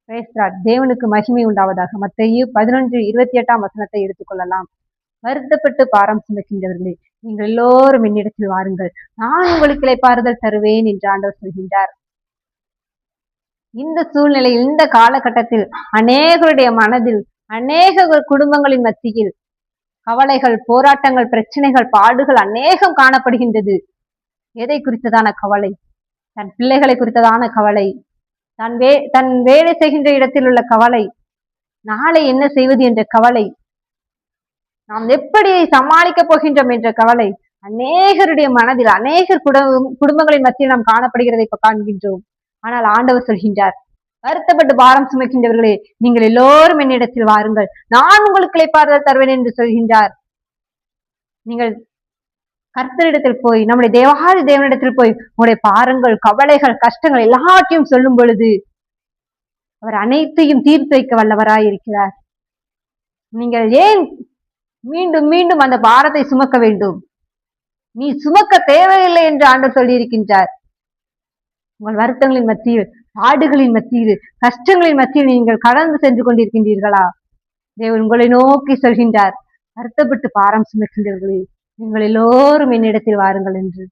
Praise God. தேவனுக்கு மகிமை உண்டாவதாக. மத்தேயு 11:28 எடுத்துக்கொள்ளலாம். வருத்தப்பட்டு பாரம் சுமக்கின்றவர்களே, நீங்கள் எல்லோரும் என்னிடத்தில் வாருங்கள், நான் உங்களுக்கு இளைப்பாறுதல் தருவேன் என்று ஆண்டவர் சொல்கின்றார். இந்த சூழ்நிலையில், இந்த காலகட்டத்தில் அநேகருடைய மனதில், அநேக குடும்பங்களின் மத்தியில் கவலைகள், போராட்டங்கள், பிரச்சனைகள், பாடுகள் அநேகம் காணப்படுகின்றது. எதை குறித்ததான கவலை? தன் பிள்ளைகளை குறித்ததான கவலை, தன் வேலை செய்கின்ற இடத்தில் உள்ள கவலை, நாளை என்ன செய்வது என்ற கவலை, நாம் எப்படி சமாளிக்கப் போகின்றோம் என்ற கவலை அநேகருடைய மனதில், அநேகர் குடும்பங்களின் மத்தியில் நாம் காணப்படுகிறதை இப்ப காண்கின்றோம். ஆனால் ஆண்டவர் சொல்கின்றார், வருத்தப்பட்டு பாரம் சுமக்கின்றவர்களே, நீங்கள் எல்லோரும் என்னிடத்தில் வாருங்கள், நான் உங்களுக்கு இளைப்பாறுதல் தருவேன் என்று சொல்கின்றார். நீங்கள் கர்த்தரிடத்தில் போய், நம்முடைய தேவாதி தேவனிடத்தில் போய் உங்களுடைய பாரங்கள், கவலைகள், கஷ்டங்கள் எல்லாத்தையும் சொல்லும் பொழுது அவர் அனைத்தையும் தீர்த்து வைக்க வல்லவராய் இருக்கிறார். நீங்கள் ஏன் மீண்டும் மீண்டும் அந்த பாரத்தை சுமக்க வேண்டும்? நீ சுமக்க தேவையில்லை என்று ஆண்டவர் சொல்லி இருக்கின்றார். உங்கள் வருத்தங்களின் மத்தியில், பாடுகளின் மத்தியில், கஷ்டங்களின் மத்தியில் நீங்கள் கடந்து சென்று கொண்டிருக்கின்றீர்களா? தேவன் உங்களை நோக்கி சொல்கின்றார், வருத்தப்பட்டு பாரம் சுமக்கின்றவர்களே, நீங்கள் எல்லோரும் என்னிடத்தில் வாருங்கள் என்று.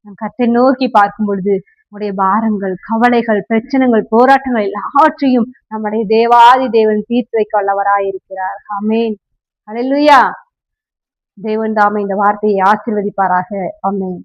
நம் கர்த்தரை நோக்கி பார்க்கும் பொழுது உடைய பாரங்கள், கவலைகள், பிரச்சனைகள், போராட்டங்கள் எல்லாவற்றையும் நம்முடைய தேவாதி தேவன் தீர்த்து வைக்க வல்லவராயிருக்கிறார். ஆமென். அல்லேலூயா. தேவன் தாமே இந்த வார்த்தையை ஆசீர்வதிப்பாராக. ஆமென்.